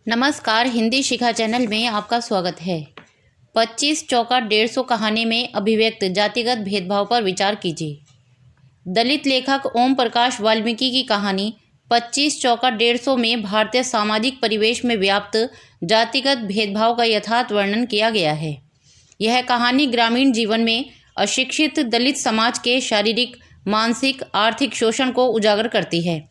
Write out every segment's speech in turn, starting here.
नमस्कार, हिंदी शिखा चैनल में आपका स्वागत है। 25 चौका 150 कहानी में अभिव्यक्त जातिगत भेदभाव पर विचार कीजिए। दलित लेखक ओम प्रकाश वाल्मीकि की कहानी 25 चौका 150 में भारतीय सामाजिक परिवेश में व्याप्त जातिगत भेदभाव का यथार्थ वर्णन किया गया है। यह कहानी ग्रामीण जीवन में अशिक्षित दलित समाज के शारीरिक, मानसिक, आर्थिक शोषण को उजागर करती है।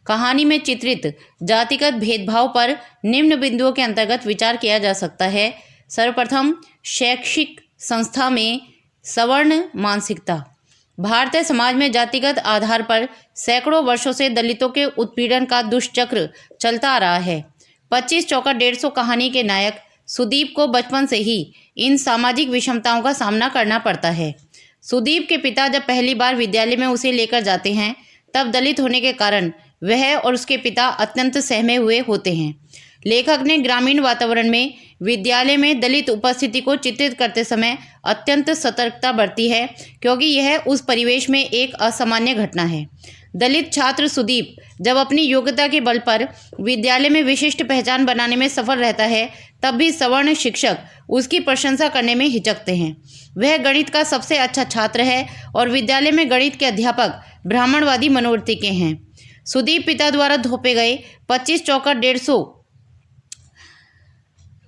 कहानी में चित्रित जातिगत भेदभाव पर निम्न बिंदुओं के अंतर्गत विचार किया जा सकता है। सर्वप्रथम, शैक्षिक संस्था में सवर्ण मानसिकता। भारतीय समाज में जातिगत आधार पर सैकड़ों वर्षों से दलितों के उत्पीड़न का दुष्चक्र चलता आ रहा है। 25 चौका 150 कहानी के नायक सुदीप को बचपन से ही इन सामाजिक विषमताओं का सामना करना पड़ता है। सुदीप के पिता जब पहली बार विद्यालय में उसे लेकर जाते हैं, तब दलित होने के कारण वह और उसके पिता अत्यंत सहमे हुए होते हैं। लेखक ने ग्रामीण वातावरण में विद्यालय में दलित उपस्थिति को चित्रित करते समय अत्यंत सतर्कता बरती है, क्योंकि यह उस परिवेश में एक असामान्य घटना है। दलित छात्र सुदीप जब अपनी योग्यता के बल पर विद्यालय में विशिष्ट पहचान बनाने में सफल रहता है, तब भी सवर्ण शिक्षक उसकी प्रशंसा करने में हिचकते हैं। वह गणित का सबसे अच्छा छात्र है और विद्यालय में गणित के अध्यापक ब्राह्मणवादी मनोवृत्ति के हैं। सुदीप पिता द्वारा थोपे गए 25 चौका 150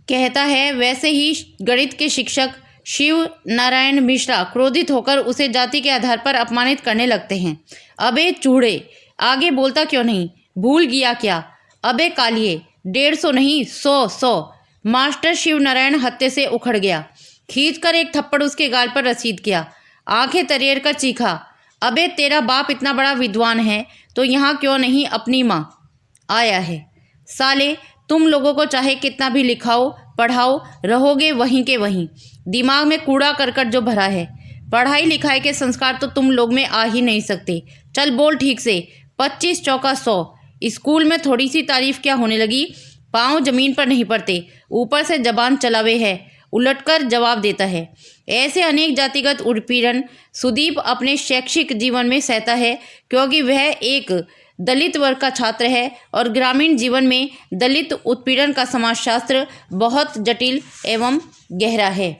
कहता है, वैसे ही गणित के शिक्षक शिव नारायण मिश्रा क्रोधित होकर उसे जाति के आधार पर अपमानित करने लगते हैं। अबे चूड़े, आगे बोलता क्यों नहीं? भूल गया क्या? अबे कालिए, 150 नहीं 100। मास्टर शिव नारायण हत्थे से उखड़ गया। खींचकर एक थप्पड़ उसके गाल पर रसीद किया। आंखें तरेर कर चीखा, अबे तेरा बाप इतना बड़ा विद्वान है तो यहाँ क्यों नहीं अपनी माँ आया है? साले, तुम लोगों को चाहे कितना भी लिखाओ पढ़ाओ, रहोगे वहीं के वहीं। दिमाग में कूड़ा करकट जो भरा है। पढ़ाई लिखाई के संस्कार तो तुम लोग में आ ही नहीं सकते। चल बोल ठीक से। 25 चौका 100। स्कूल में थोड़ी सी तारीफ क्या होने लगी? पाँव जमीन पर नहीं पड़ते, ऊपर से जबान चलावे है, उलटकर जवाब देता है। ऐसे अनेक जातिगत उत्पीड़न सुदीप अपने शैक्षिक जीवन में सहता है, क्योंकि वह एक दलित वर्ग का छात्र है और ग्रामीण जीवन में दलित उत्पीड़न का समाजशास्त्र बहुत जटिल एवं गहरा है।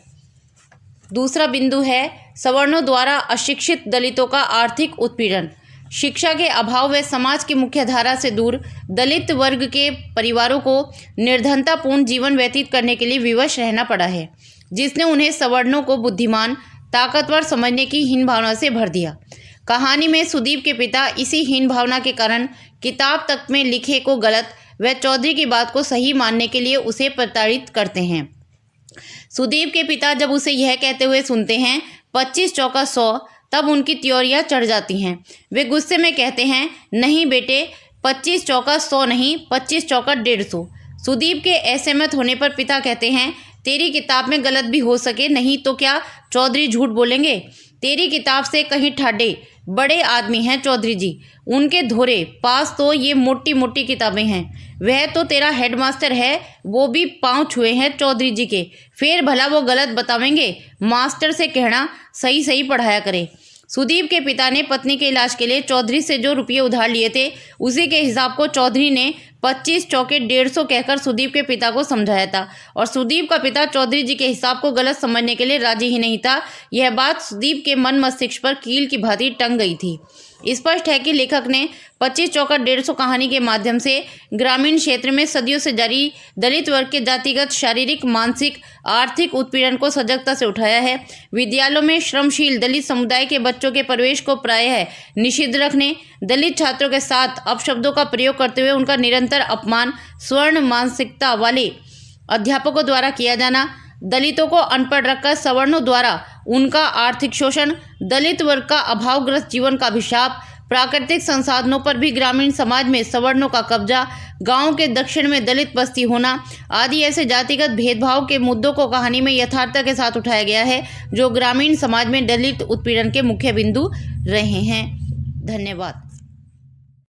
दूसरा बिंदु है सवर्णों द्वारा अशिक्षित दलितों का आर्थिक उत्पीड़न। शिक्षा के अभाव व समाज की मुख्य धारा से दूर दलित वर्ग के परिवारों को निर्धनतापूर्ण जीवन व्यतीत करने के लिए विवश रहना पड़ा है, जिसने उन्हें सवर्णों को बुद्धिमान, ताकतवर समझने की हीन भावना से भर दिया। कहानी में सुदीप के पिता इसी हीन भावना के कारण किताब तक में लिखे को गलत व चौधरी की बात को सही मानने के लिए उसे प्रताड़ित करते हैं। सुदीप के पिता जब उसे यह कहते हुए सुनते हैं 25 चौका 100, तब उनकी त्योरियां चढ़ जाती हैं। वे गुस्से में कहते हैं, नहीं बेटे, 25 चौका 100 नहीं, 25 चौका 150। सुदीप के असहमत होने पर पिता कहते हैं, तेरी किताब में गलत भी हो सके, नहीं तो क्या चौधरी झूठ बोलेंगे? तेरी किताब से कहीं ठाडे बड़े आदमी हैं चौधरी जी, उनके धोरे पास तो ये मोटी मोटी किताबें हैं। वह तो तेरा हेडमास्टर है, वो भी पाँव छुए हैं चौधरी जी के, फिर भला वो गलत बतावेंगे? मास्टर से कहना सही सही पढ़ाया करे। सुदीप के पिता ने पत्नी के इलाज के लिए चौधरी से जो रुपये उधार लिए थे, उसी के हिसाब को चौधरी ने 25 चौके 150 कहकर सुदीप के पिता को समझाया था, और सुदीप का पिता चौधरी जी के हिसाब को गलत समझने के लिए राजी ही नहीं था। यह बात सुदीप के मन मस्तिष्क पर कील की भांति टंग गई थी। स्पष्ट है कि लेखक ने 25 चौका 150 कहानी के माध्यम से ग्रामीण क्षेत्र में सदियों से जारी दलित वर्ग के जातिगत शारीरिक, मानसिक, आर्थिक उत्पीड़न को सजगता से उठाया है। विद्यालयों में श्रमशील दलित समुदाय के बच्चों के प्रवेश को प्रायः निषिद्ध रखने, दलित छात्रों के साथ अपशब्दों का प्रयोग करते हुए उनका निरंतर अपमान, स्वर्ण मानसिकता वाले अध्यापकों द्वारा किया जाना, दलितों को अनपढ़ रखकर सवर्णों द्वारा उनका आर्थिक शोषण, दलित वर्ग का अभावग्रस्त जीवन का अभिशाप, प्राकृतिक संसाधनों पर भी ग्रामीण समाज में सवर्णों का कब्जा, गांव के दक्षिण में दलित बस्ती होना आदि ऐसे जातिगत भेदभाव के मुद्दों को कहानी में यथार्थता के साथ उठाया गया है, जो ग्रामीण समाज में दलित उत्पीड़न के मुख्य बिंदु रहे हैं। धन्यवाद।